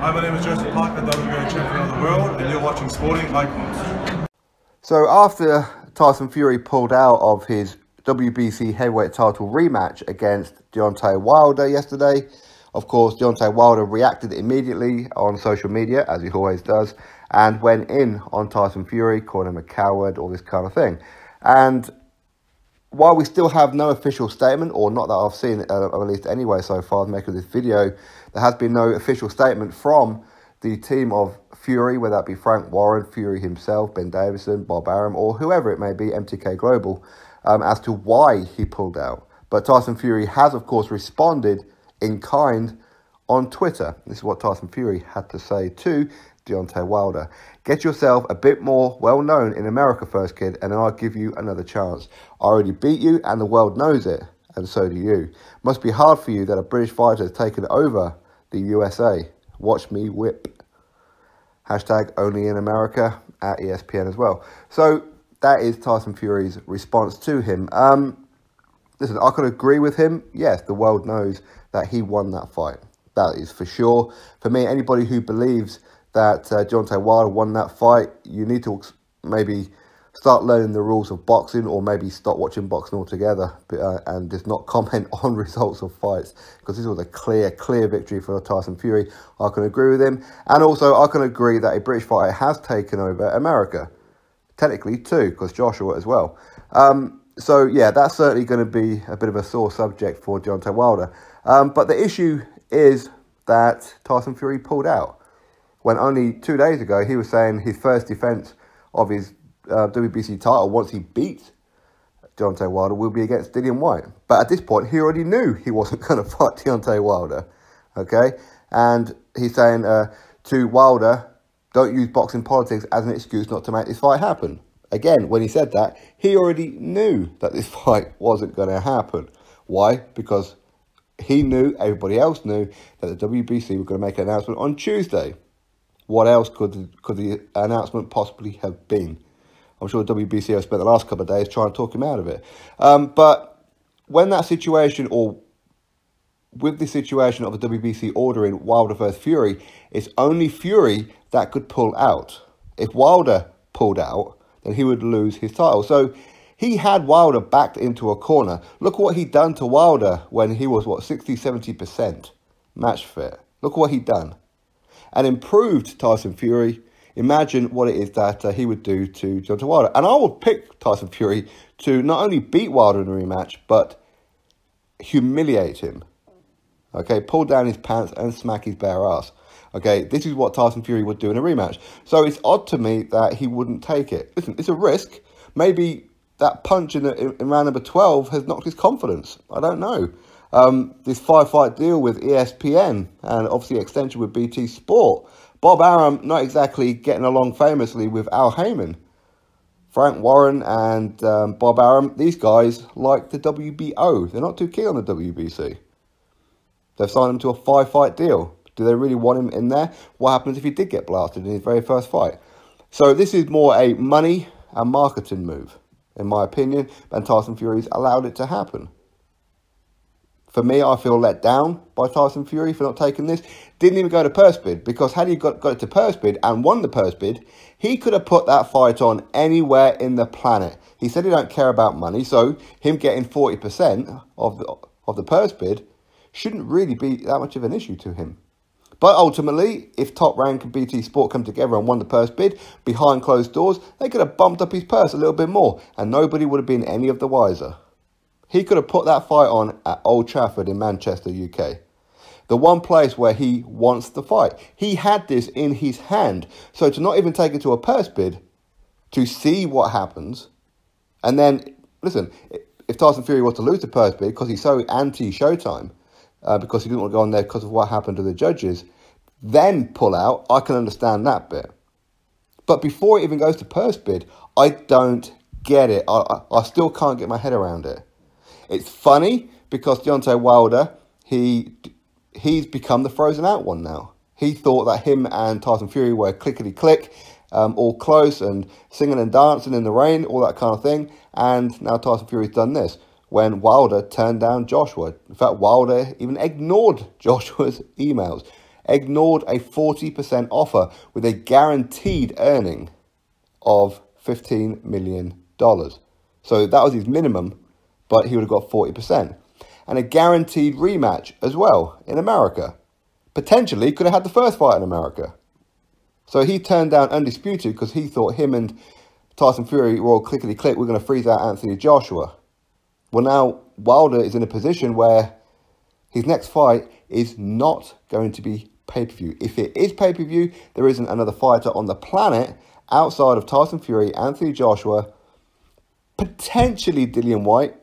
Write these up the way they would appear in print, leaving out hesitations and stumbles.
Hi, my name is Joseph Parker, WBO champion of the world, and you're watching Sporting Icons. So after Tyson Fury pulled out of his WBC heavyweight title rematch against Deontay Wilder yesterday, of course, Deontay Wilder reacted immediately on social media, as he always does, and went in on Tyson Fury, calling him a coward, all this kind of thing. And while we still have no official statement, or not that I've seen, at least anyway so far, making this video, there has been no official statement from the team of Fury, whether that be Frank Warren, Fury himself, Ben Davison, Bob Arum, or whoever it may be, MTK Global, as to why he pulled out. But Tyson Fury has, of course, responded in kind on Twitter. This is what Tyson Fury had to say to Deontay Wilder. Get yourself a bit more well-known in America first, kid, and then I'll give you another chance. I already beat you, and the world knows it, and so do you. Must be hard for you that a British fighter has taken over the USA. Watch me whip. Hashtag only in America at ESPN as well. So that is Tyson Fury's response to him. Listen, I could agree with him. Yes, the world knows that he won that fight. That is for sure. For me, anybody who believes that Deontay Wilder won that fight, you need to maybe start learning the rules of boxing, or maybe stop watching boxing altogether and just not comment on results of fights, because this was a clear victory for Tyson Fury. I can agree with him. And also, I can agree that a British fighter has taken over America. Technically, too, because Joshua as well. So, yeah, that's certainly going to be a bit of a sore subject for Deontay Wilder. But the issue is that Tyson Fury pulled out, when only 2 days ago he was saying his first defence of his WBC title, once he beat Deontay Wilder, will be against Dillian Whyte. But at this point, he already knew he wasn't going to fight Deontay Wilder, okay? And he's saying to Wilder, don't use boxing politics as an excuse not to make this fight happen. Again, when he said that, he already knew that this fight wasn't going to happen. Why? Because he knew, everybody else knew, that the WBC were going to make an announcement on Tuesday. What else could the announcement possibly have been? I'm sure the WBC have spent the last couple of days trying to talk him out of it. But when that situation, or with the situation of the WBC ordering Wilder versus Fury, it's only Fury that could pull out. If Wilder pulled out, then he would lose his title. So he had Wilder backed into a corner. Look what he'd done to Wilder when he was, 60-70% match fit. Look what he'd done. And improved Tyson Fury. Imagine what it is that he would do to Deontay Wilder. And I would pick Tyson Fury to not only beat Wilder in a rematch, but humiliate him. Okay, pull down his pants and smack his bare ass. Okay, this is what Tyson Fury would do in a rematch. So it's odd to me that he wouldn't take it. Listen, it's a risk. Maybe that punch in round number 12 has knocked his confidence. I don't know. This 5-fight deal with ESPN and obviously extension with BT Sport. Bob Arum not exactly getting along famously with Al Heyman. Frank Warren and Bob Arum, these guys like the WBO. They're not too keen on the WBC. They've signed him to a 5-fight deal. Do they really want him in there? What happens if he did get blasted in his very first fight? So this is more a money and marketing move, in my opinion, and Tyson Fury's allowed it to happen. For me, I feel let down by Tyson Fury for not taking this. Didn't even go to purse bid, because had he got it to purse bid and won the purse bid, he could have put that fight on anywhere in the planet. He said he don't care about money, so him getting 40% of the purse bid shouldn't really be that much of an issue to him. But ultimately, if Top Rank and BT Sport come together and won the purse bid behind closed doors, they could have bumped up his purse a little bit more, and nobody would have been any of the wiser. He could have put that fight on at Old Trafford in Manchester, UK. The one place where he wants the fight. He had this in his hand. So to not even take it to a purse bid, to see what happens, and then, listen, if Tyson Fury was to lose the purse bid because he's so anti-Showtime, because he didn't want to go on there because of what happened to the judges, then pull out, I can understand that bit. But before it even goes to purse bid, I don't get it. I still can't get my head around it. It's funny because Deontay Wilder, he's become the frozen out one now. He thought that him and Tyson Fury were clickety-click, all close and singing and dancing in the rain, all that kind of thing. And now Tyson Fury's done this when Wilder turned down Joshua. In fact, Wilder even ignored Joshua's emails. ignored a 40% offer with a guaranteed earning of $15 million. So that was his minimum, but he would have got 40%. And a guaranteed rematch as well in America. Potentially could have had the first fight in America. So he turned down Undisputed because he thought him and Tyson Fury were all clickety-click, we're going to freeze out Anthony Joshua. Well, now Wilder is in a position where his next fight is not going to be pay-per-view. If it is pay-per-view, there isn't another fighter on the planet outside of Tyson Fury, Anthony Joshua, potentially Dillian White.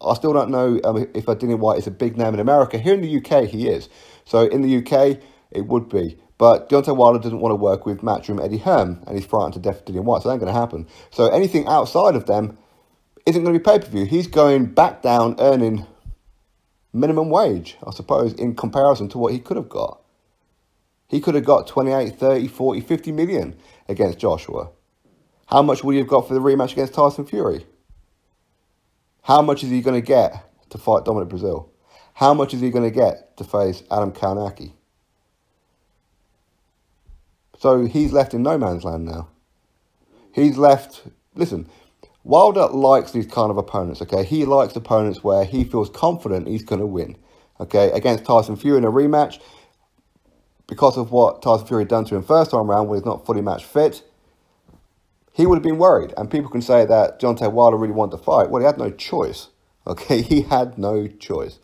I still don't know if Dillian White is a big name in America. Here in the UK, he is. So in the UK, it would be. But Deontay Wilder doesn't want to work with Matchroom Eddie Hearn, and he's frightened to death of Dillian White, so that ain't going to happen. So anything outside of them isn't going to be pay-per-view. He's going back down earning minimum wage, I suppose, in comparison to what he could have got. He could have got 28, 30, 40, 50 million against Joshua. How much would he have got for the rematch against Tyson Fury? How much is he going to get to fight Dominic Brazil? How much is he going to get to face Adam Kownacki? So he's left in no man's land now. He's left... Listen, Wilder likes these kind of opponents, okay? He likes opponents where he feels confident he's going to win, okay? Against Tyson Fury in a rematch, because of what Tyson Fury had done to him first time round when he's not fully match fit, he would have been worried. And people can say that Deontay Wilder really wanted to fight. Well, he had no choice, okay? He had no choice.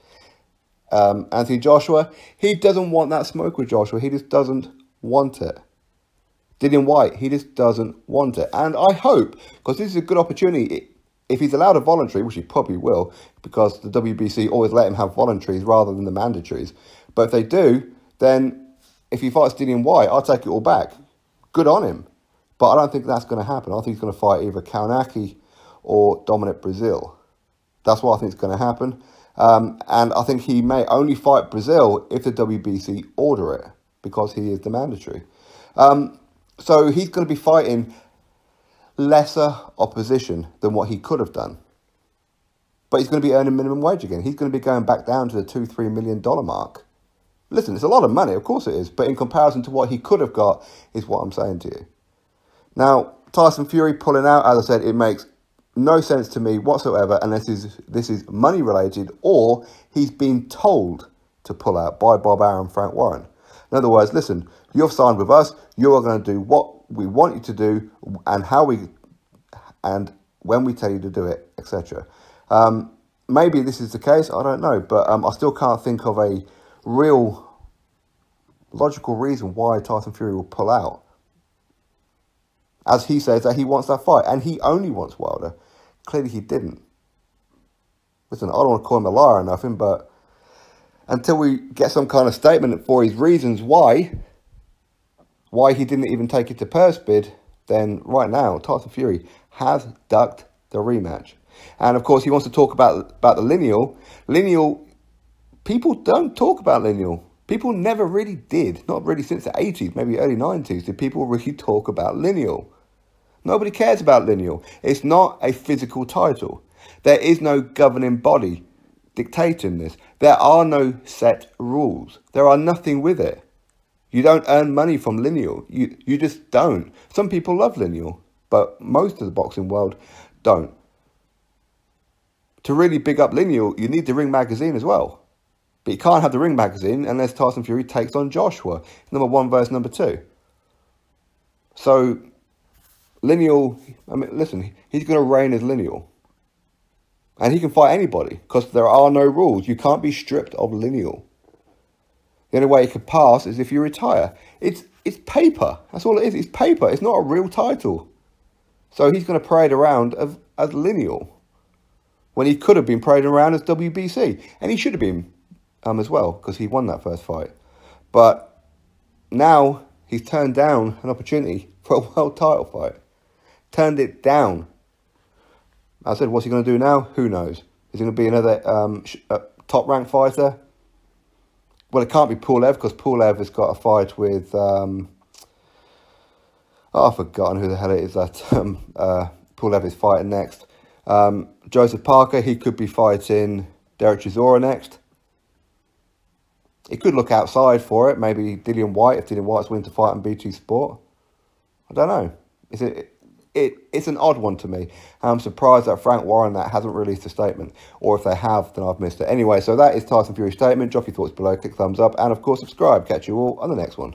Anthony Joshua, he doesn't want that smoke with Joshua. He just doesn't want it. Dillian White, he just doesn't want it. And I hope, because this is a good opportunity, if he's allowed a voluntary, which he probably will, because the WBC always let him have voluntaries rather than the mandatories. But if they do, then if he fights Dillian White, I'll take it all back. Good on him. But I don't think that's going to happen. I think he's going to fight either Kownacki or Dominic Brazil. That's what I think is going to happen. And I think he may only fight Brazil if the WBC order it, because he is the mandatory. So he's going to be fighting lesser opposition than what he could have done. But he's going to be earning minimum wage again. He's going to be going back down to the $2-3 million mark. Listen, it's a lot of money, of course it is. But in comparison to what he could have got is what I'm saying to you. Now, Tyson Fury pulling out, as I said, it makes no sense to me whatsoever unless this is money related or he's been told to pull out by Bob Arum and Frank Warren. In other words, listen, you've signed with us, you are going to do what we want you to do and when we tell you to do it, etc. Maybe this is the case, I don't know, but I still can't think of a real logical reason why Tyson Fury will pull out. As he says that he wants that fight, and he only wants Wilder. Clearly he didn't. Listen, I don't want to call him a liar or nothing, but until we get some kind of statement for his reasons why he didn't even take it to purse bid, then right now, Tyson Fury has ducked the rematch. And of course, he wants to talk about the lineal. Lineal, people don't talk about lineal. People never really did. Not really since the 80s, maybe early 90s, did people really talk about lineal. Nobody cares about lineal. It's not a physical title. There is no governing body dictating this. There are no set rules. There are nothing with it. You don't earn money from lineal. You just don't. Some people love lineal, but most of the boxing world don't. To really big up lineal, you need the Ring magazine as well. But you can't have the Ring magazine unless Tyson Fury takes on Joshua, #1 versus #2. So, lineal, I mean, listen, he's going to reign as lineal. And he can fight anybody, because there are no rules. You can't be stripped of lineal. The only way it could pass is if you retire. It's paper. That's all it is. It's paper. It's not a real title. So he's going to parade around as lineal, when he could have been parading around as WBC. And he should have been as well, because he won that first fight. But now he's turned down an opportunity for a world title fight. Turned it down. I said, what's he going to do now? Who knows? Is he going to be another top-ranked fighter? Well, it can't be Pullout, because Pullout has got a fight with... I've forgotten who the hell it is that Pullout is fighting next. Joseph Parker, he could be fighting Derek Chisora next. It could look outside for it. Maybe Dillian White, if Dillian White's willing to fight on BT Sport. I don't know. It's an odd one to me. I'm surprised that Frank Warren hasn't released a statement. Or if they have, then I've missed it. Anyway, so that is Tyson Fury's statement. Drop your thoughts below, click thumbs up, and of course subscribe. Catch you all on the next one.